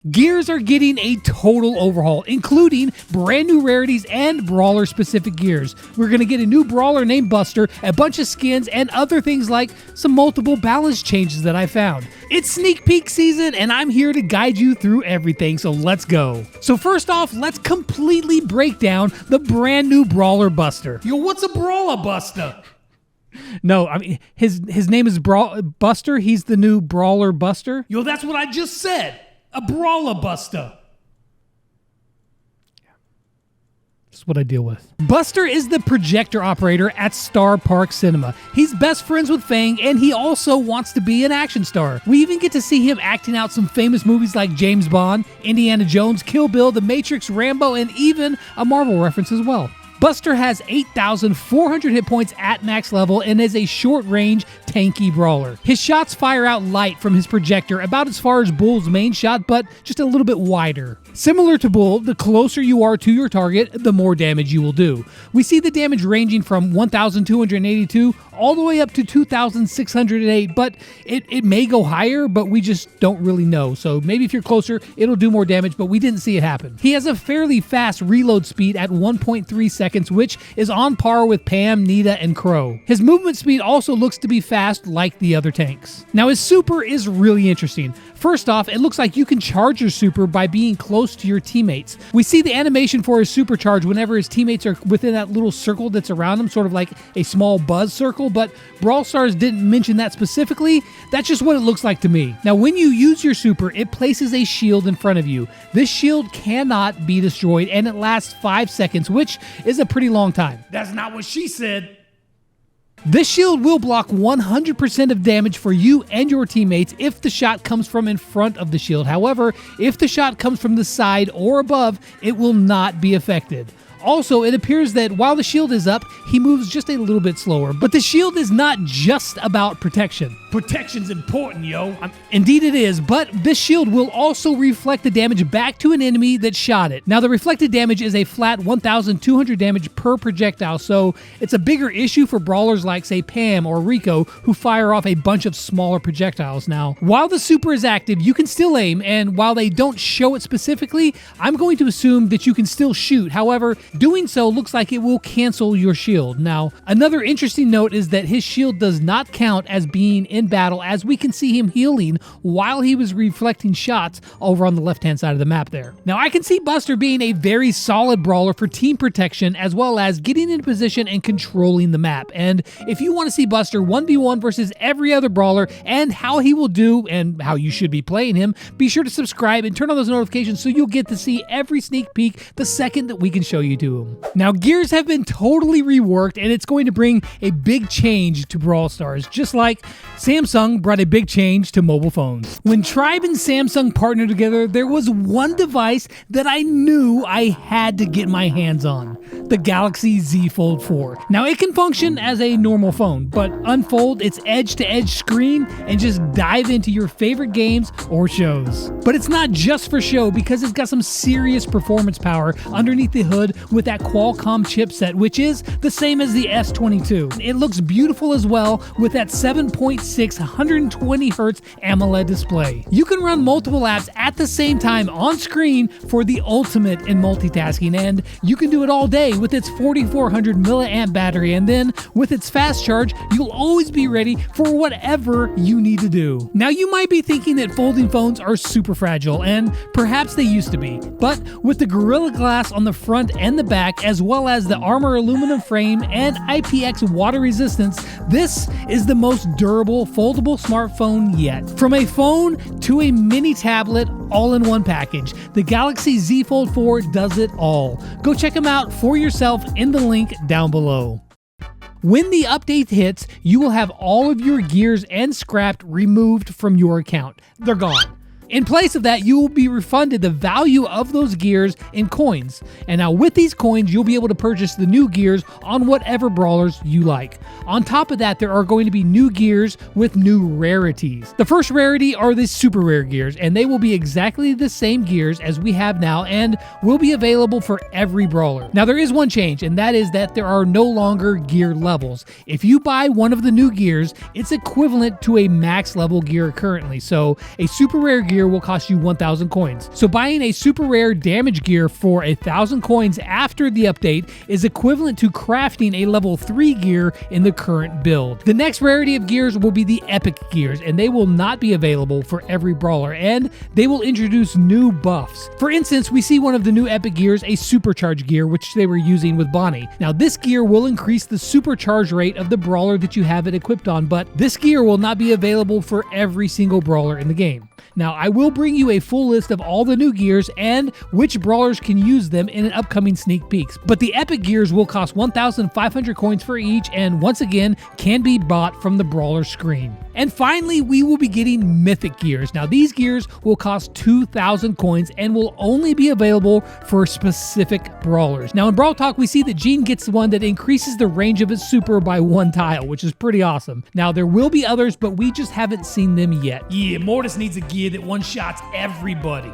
Gears are getting a total overhaul, including brand new rarities and brawler-specific gears. We're going to get a new brawler named Buster, a bunch of skins, and other things like some multiple balance changes that I found. It's sneak peek season, and I'm here to guide you through everything, so let's go. So first off, let's completely break down the brand new Brawler Buster. Yo, what's a Brawler Buster? No, I mean, his name is Buster. He's the new Brawler Buster. Yo, that's what I just said. A Brawler Buster. That's what I deal with. Buster is the projector operator at Star Park Cinema. He's best friends with Fang, and he also wants to be an action star. We even get to see him acting out some famous movies like James Bond, Indiana Jones, Kill Bill, The Matrix, Rambo, and even a Marvel reference as well. Buster has 8,400 hit points at max level and is a short-range, tanky brawler. His shots fire out light from his projector, about as far as Bull's main shot, but just a little bit wider. Similar to Bull, the closer you are to your target, the more damage you will do. We see the damage ranging from 1,282 all the way up to 2,608, but it may go higher, but we just don't really know. So maybe if you're closer, it'll do more damage, but we didn't see it happen. He has a fairly fast reload speed at 1.3 seconds, which is on par with Pam, Nita, and Crow. His movement speed also looks to be fast like the other tanks. Now his super is really interesting. First off, it looks like you can charge your super by being close to your teammates. We see the animation for his supercharge whenever his teammates are within that little circle that's around him, sort of like a small buzz circle, but Brawl Stars didn't mention that specifically. That's just what it looks like to me. Now, when you use your super, it places a shield in front of you. This shield cannot be destroyed, and it lasts 5 seconds, which is a pretty long time. That's not what she said. This shield will block 100% of damage for you and your teammates if the shot comes from in front of the shield. However, if the shot comes from the side or above, it will not be affected. Also, it appears that while the shield is up, he moves just a little bit slower. But the shield is not just about protection. Protection's important, yo. Indeed it is, but this shield will also reflect the damage back to an enemy that shot it. Now, the reflected damage is a flat 1,200 damage per projectile, so it's a bigger issue for brawlers like, say, Pam or Rico, who fire off a bunch of smaller projectiles. Now, while the super is active, you can still aim, and while they don't show it specifically, I'm going to assume that you can still shoot. However, doing so looks like it will cancel your shield. Now, another interesting note is that his shield does not count as being in battle, as we can see him healing while he was reflecting shots over on the left-hand side of the map there. Now, I can see Buster being a very solid brawler for team protection, as well as getting in position and controlling the map. And if you want to see Buster 1v1 versus every other brawler and how he will do and how you should be playing him, be sure to subscribe and turn on those notifications so you'll get to see every sneak peek the second that we can show you to him. Now, gears have been totally reworked, and it's going to bring a big change to Brawl Stars, just like Samsung brought a big change to mobile phones. When Tribe and Samsung partnered together, there was one device that I knew I had to get my hands on: the Galaxy Z Fold 4. Now, it can function as a normal phone, but unfold its edge-to-edge screen and just dive into your favorite games or shows. But it's not just for show, because it's got some serious performance power underneath the hood with that Qualcomm chipset, which is the same as the S22. It looks beautiful as well with that 7.6 120Hz AMOLED display. You can run multiple apps at the same time on screen for the ultimate in multitasking, and you can do it all day with its 4,400 milliamp battery, and then with its fast charge, you'll always be ready for whatever you need to do. Now, you might be thinking that folding phones are super fragile, and perhaps they used to be, but with the Gorilla Glass on the front and the back, as well as the Armor aluminum frame and IPX water resistance, this is the most durable foldable smartphone yet. From a phone to a mini tablet, all in one package, the Galaxy Z Fold 4 does it all. Go check them out for yourself in the link down below. When the update hits, you will have all of your gears and scrapped removed from your account. They're gone. In place of that, you will be refunded the value of those gears in coins. And now with these coins, you'll be able to purchase the new gears on whatever brawlers you like. On top of that, there are going to be new gears with new rarities. The first rarity are the super rare gears, and they will be exactly the same gears as we have now and will be available for every brawler. Now, there is one change, and that is that there are no longer gear levels. If you buy one of the new gears, it's equivalent to a max level gear currently. So a super rare gear gear will cost you 1,000 coins. So buying a super rare damage gear for 1,000 coins after the update is equivalent to crafting a level 3 gear in the current build. The next rarity of gears will be the epic gears, and they will not be available for every brawler, and they will introduce new buffs. For instance, we see one of the new epic gears, a supercharge gear, which they were using with Bonnie. Now this gear will increase the supercharge rate of the brawler that you have it equipped on, but this gear will not be available for every single brawler in the game. Now, I will bring you a full list of all the new gears and which brawlers can use them in an upcoming sneak peeks. But the epic gears will cost 1,500 coins for each, and once again, can be bought from the brawler screen. And finally, we will be getting mythic gears. Now, these gears will cost 2,000 coins and will only be available for specific brawlers. Now, in Brawl Talk, we see that Jean gets one that increases the range of his super by 1 tile, which is pretty awesome. Now, there will be others, but we just haven't seen them yet. Yeah, Mortis needs a gear that one-shots everybody.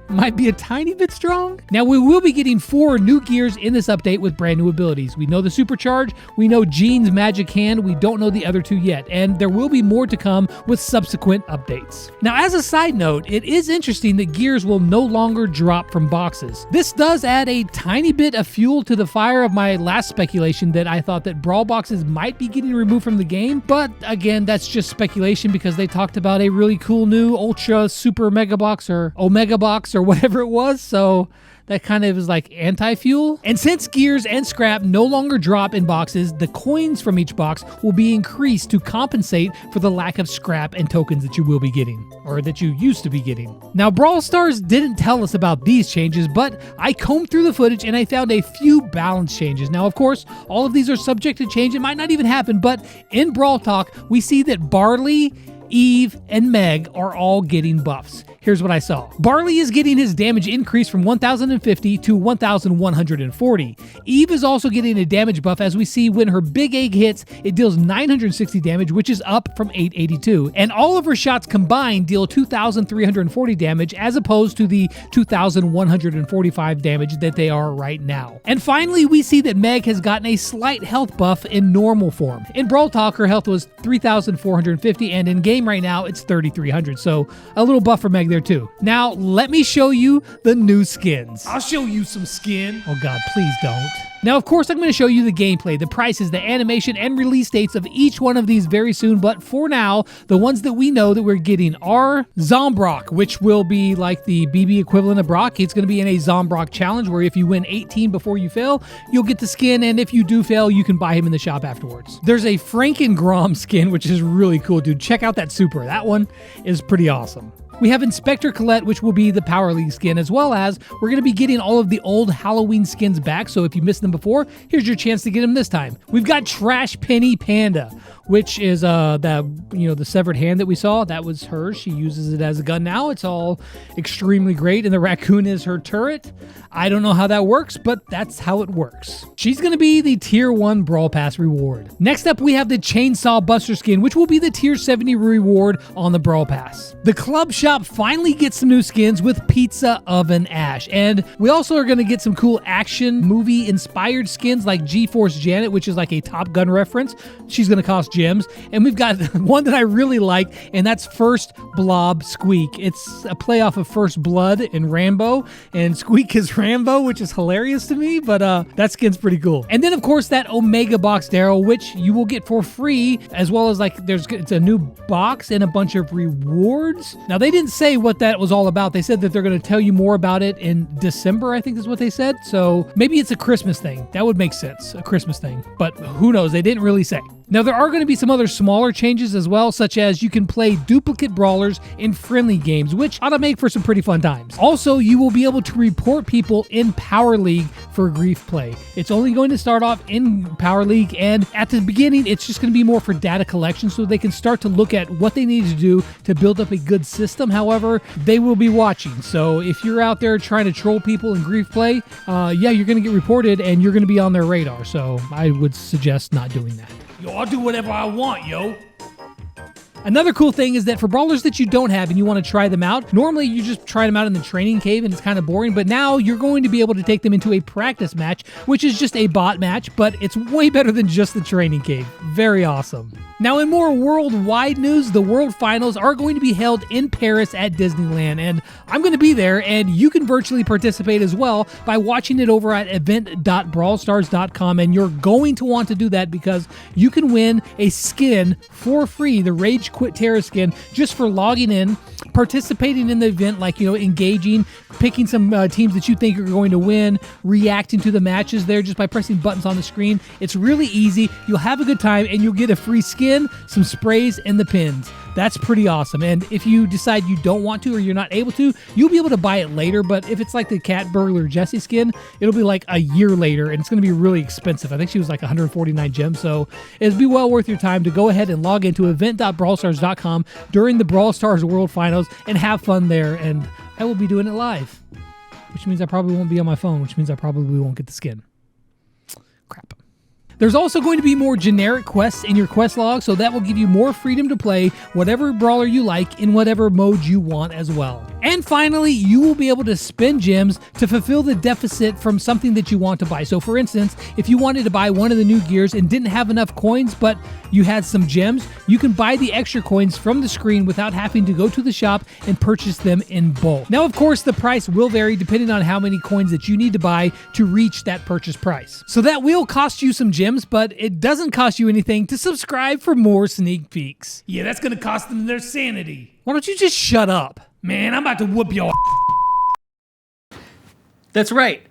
Might be a tiny bit strong. Now, we will be getting 4 new gears in this update with brand new abilities. We know the supercharge, we know Jean's magic hand, we don't know the other 2 yet, and there will be more to come with subsequent updates. Now, as a side note, it is interesting that gears will no longer drop from boxes. This does add a tiny bit of fuel to the fire of my last speculation that I thought that brawl boxes might be getting removed from the game, but again, that's just speculation because they talked about a really cool new ultra super mega box or omega box or whatever it was, so that kind of is like anti-fuel. And since gears and scrap no longer drop in boxes, the coins from each box will be increased to compensate for the lack of scrap and tokens that you will be getting, or that you used to be getting. Now, Brawl Stars didn't tell us about these changes, but I combed through the footage and I found a few balance changes. Now, of course, all of these are subject to change. It might not even happen, but in Brawl Talk, we see that Barley, Eve, and Meg are all getting buffs. Here's what I saw. Barley is getting his damage increased from 1,050 to 1,140. Eve is also getting a damage buff, as we see when her big egg hits, it deals 960 damage, which is up from 882. And all of her shots combined deal 2,340 damage, as opposed to the 2,145 damage that they are right now. And finally, we see that Meg has gotten a slight health buff in normal form. In Brawl Talk, her health was 3,450, and in game right now, it's 3,300. So a little buff for Meg there too. Now, let me show you the new skins. I'll show you some skin. Oh God, please don't. Now, of course, I'm going to show you the gameplay, the prices, the animation, and release dates of each one of these very soon, but for now, the ones that we know that we're getting are Zombrock, which will be like the BB equivalent of Brock. It's going to be in a Zombrock challenge, where if you win 18 before you fail, you'll get the skin, and if you do fail, you can buy him in the shop afterwards. There's a Frankengrom skin, which is really cool, dude. Check out that super. That one is pretty awesome. We have Inspector Colette, which will be the Power League skin, as well as we're going to be getting all of the old Halloween skins back, so if you missed them before, here's your chance to get them this time. We've got Trash Penny Panda, which is the severed hand that we saw. That was hers. She uses it as a gun now. It's all extremely great, and the raccoon is her turret. I don't know how that works, but that's how it works. She's going to be the Tier 1 Brawl Pass reward. Next up, we have the Chainsaw Buster skin, which will be the Tier 70 reward on the Brawl Pass. The Club Shop finally gets some new skins with Pizza Oven Ash, and we also are going to get some cool action movie inspired skins like G-Force Janet, which is like a Top Gun reference. She's going to cost gems. And we've got one that I really like, and that's First Blob Squeak. It's a play off of First Blood in Rambo, and Squeak is Rambo, which is hilarious to me, but that skin's pretty cool. And then, of course, that Omega Box Daryl, which you will get for free, as well as it's a new box and a bunch of rewards. Now, they didn't say what that was all about. They said that they're going to tell you more about it in December, I think is what they said. So maybe it's a Christmas thing. That would make sense, a Christmas thing. But who knows? They didn't really say. Now, there are going to be some other smaller changes as well, such as you can play duplicate brawlers in friendly games, which ought to make for some pretty fun times. Also, you will be able to report people in Power League for grief play. It's only going to start off in Power League, and at the beginning, it's just going to be more for data collection so they can start to look at what they need to do to build up a good system. However, they will be watching. So if you're out there trying to troll people in grief play, you're going to get reported and you're going to be on their radar. So I would suggest not doing that. Yo, I'll do whatever I want, yo. Another cool thing is that for brawlers that you don't have and you want to try them out, normally you just try them out in the training cave and it's kind of boring, but now you're going to be able to take them into a practice match, which is just a bot match, but it's way better than just the training cave. Very awesome. Now, in more worldwide news, the World Finals are going to be held in Paris at Disneyland, and I'm going to be there, and you can virtually participate as well by watching it over at event.brawlstars.com, and you're going to want to do that because you can win a skin for free, the Rage Quit Terror skin, just for logging in, participating in the event, like, engaging, picking some teams that you think are going to win, reacting to the matches there just by pressing buttons on the screen. It's really easy. You'll have a good time, and you'll get a free skin, some sprays, and the pins. That's pretty awesome. And if you decide you don't want to or you're not able to, you'll be able to buy it later. But if it's like the Cat Burglar Jessie skin, it'll be like a year later, and it's going to be really expensive. I think she was like 149 gems, so it'd be well worth your time to go ahead and log into event.brawlstars.com during the Brawl Stars World Finals and have fun there. And I will be doing it live, which means I probably won't be on my phone, which means I probably won't get the skin. Crap. There's also going to be more generic quests in your quest log, so that will give you more freedom to play whatever brawler you like in whatever mode you want as well. And finally, you will be able to spend gems to fulfill the deficit from something that you want to buy. So for instance, if you wanted to buy one of the new gears and didn't have enough coins, but you had some gems, you can buy the extra coins from the screen without having to go to the shop and purchase them in bulk. Now, of course, the price will vary depending on how many coins that you need to buy to reach that purchase price. So that will cost you some gems, but it doesn't cost you anything to subscribe for more sneak peeks. Yeah, that's gonna cost them their sanity. Why don't you just shut up? Man, I'm about to whoop your. That's right.